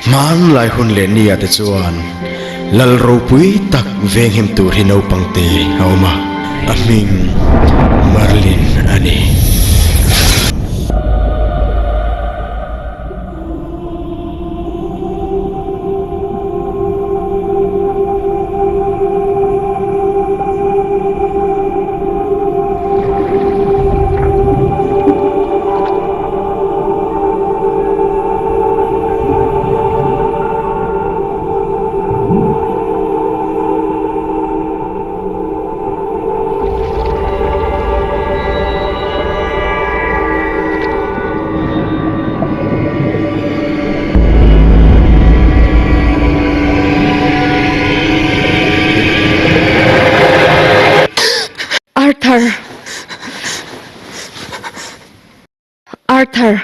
man lai hun le nia te chuan lal ro pui tak veng him tur hi no pangte hauma aming Merlin ani Arthur.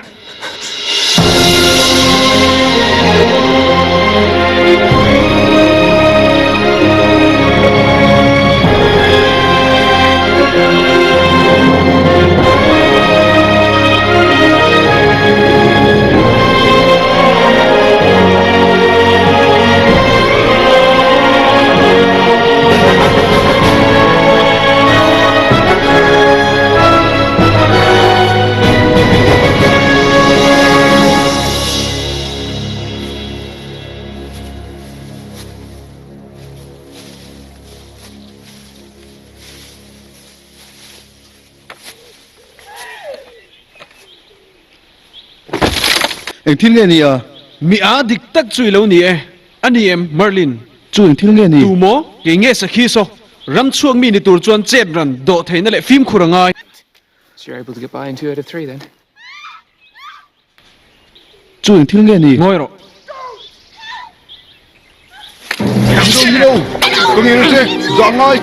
Anh thiên nghe nè à? Mi á dik tak chui lo ni e. Ani em Merlin. Chu anh thiên nghe nè. Tu mo ke nge sa khi so. Ram chuang mi ni tur chuan chet ran do thein na le phim khurangai. So you're able to get by in 2 out of 3 then. Chu anh thiên nghe nè. Ngoi ro. Đâu đi đâu? Có nghe nó xe, dọn ngay.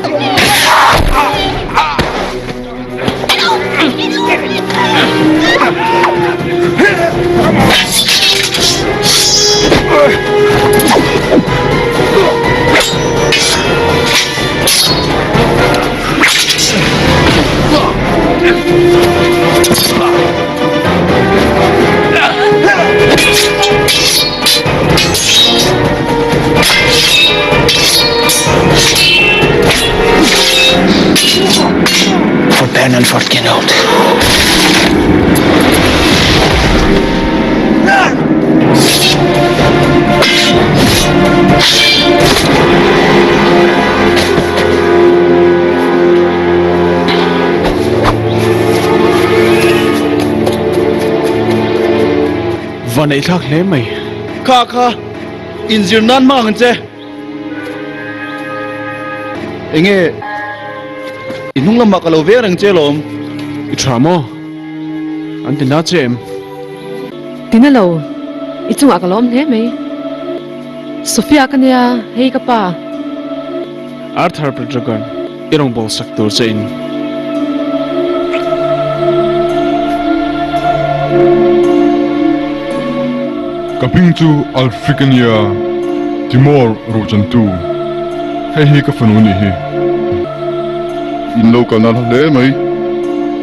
for Ben and for Kenout. Và này thắc lẽ mày. Kha kha, injir nan mang anh che. Anh nghe, inung lama kalau ver ang che lom. Itramo. Anh tin đã che em. Tina lo, itu ngak kalom he me. Sofia kanya hei kapa. Arthur Predragon. Irong bol saktur sa in. Kaping chu Alfricania Timor Rojan tu hei ka fanuni hi in local na le mai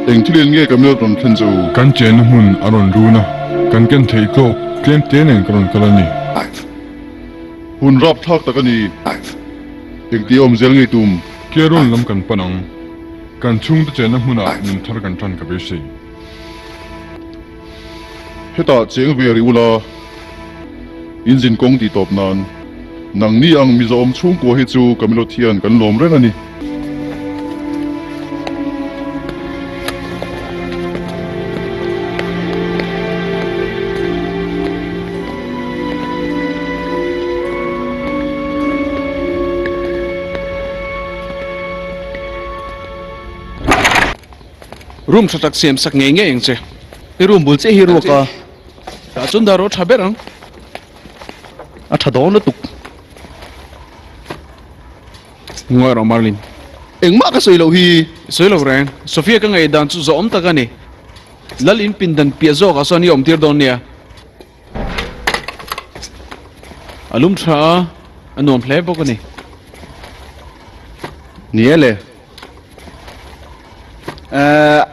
eng thilin nge kamel ron thlen chu kan chen hun aron runa kan ken thei ko klem ten eng karon kalani hun rap thak takani eng ti om zel nge tum keron lam kan panang kan chung ta chen huna nin thar kan than ka be sei heta cheng ve ri ula injin kong ti top nan nang ni ang Mizo om chung ko hi chu kamilo thian kan lom ren ani Room satak siam sak nge nge eng che. Irum bul che hero ka. Ta chun daro thaberang. A thadon na tuk. Ngoi ro Merlin. Eng ma ka soilo hi. Soilo ren. Sofia ka ngai dan chu zo om ta ka ni. Lal in pin dan pia zo ka so ni om tir don nia. Alum tha anom hle bo ko ni. Niele.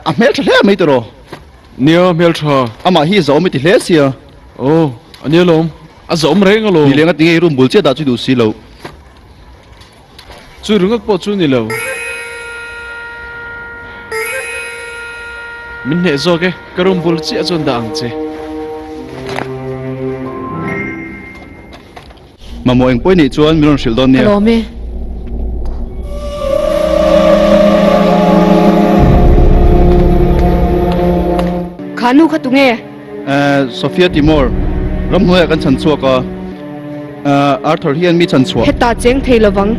A mel thle mai tro. Nia mel tha. Ama hi zo mi ti hle sia. Oh, anilom. azom reng alo ni lenga tinge room bul che da chu du si lo chu rungak po chu ni lo min ne zo ke karum bul chi achon da ang che mamo eng poi ni chuan milon shildon nia alo me khanu khatunge Sophia Timor ram hnuai kan chan chuaka Arthur hian mi chan chua heta cheng thei lawang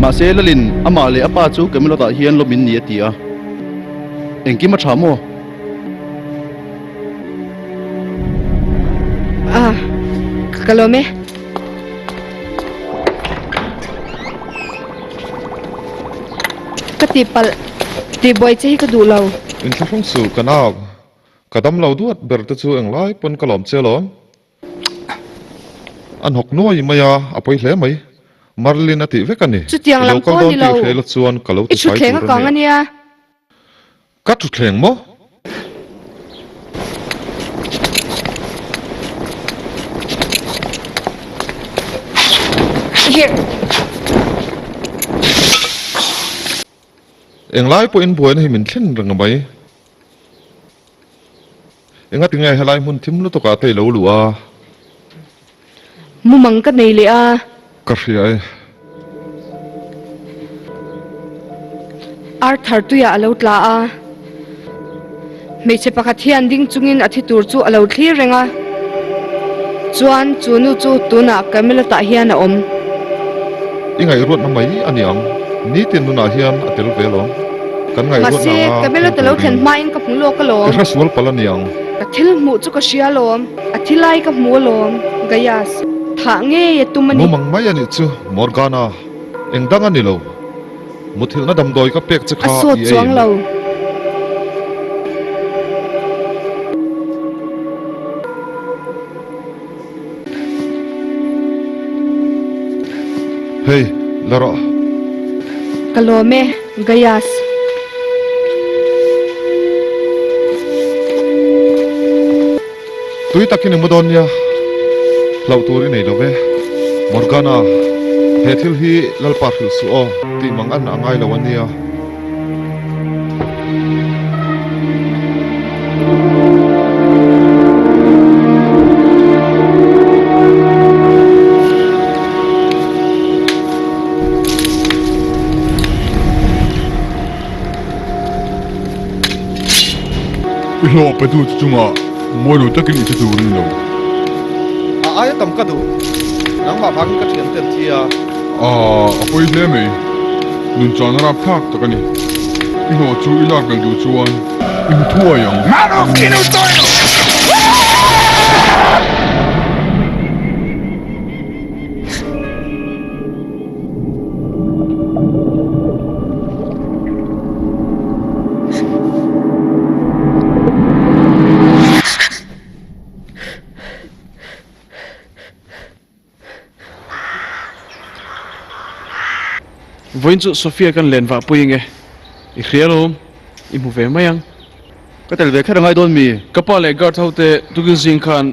ma se lalin ama le apa chu kamilo da hian lo min ni atia engki ma thamo kalome katipal ti boy che ka du lo in thong su kanab kadam lo duat ber te chu eng lai pon kalom chelom an hok noi maya apoi hle mai Merlin ati vekani chu tiang lam ko ni lo hle chuan kalau i chu thleng ka ngania ka thu thleng mo here eng lai po in buan hi min thlen rang mai enga tingai halai mun thim lu to ka te lo lua mu mang ka nei le a ka riai Arthur tu ya alo tla a me che pakhat hian ding chungin athi tur chu alo thlir renga chuan chunu chu tuna kamela ta hian a om ingai ruat na mai aniang ni tin nu na hian atel velom kan ngai ruat na mase kamela talo thlen ma in ka phunglo ka lo ka sual palaniang ka thil mu chu ka sia lom athilai ka mu lom gayas tha nge ye tumani mo mang mai ani chu Morgana engdang ani lo muthil na dam doi ka pek che kha aso chuang lo hey lara kalome gayas tui takin mudonia lau turi nei lo ve Morgana he thil hi lalpa thil su o ti mang an angai lo ania Lo pe tu chunga mo lo takin I tu rin lo ai tam ka du nang ma phang ka thian tel thia apoi hle mai nun chan rap thak takani I ho chu ila kal du chuan in thua yang voin chu Sophia kan len wa puinge I khrialom I mu ve mayang ka tel ve khara ngai don mi kapa le gar thaute tugin jing khan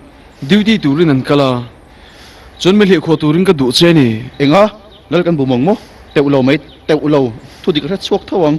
duty turin an kala chon me le kho turin ka du che ni enga lal kan bu mong mo te ulo mai te ulo thu dik ra chuak thawang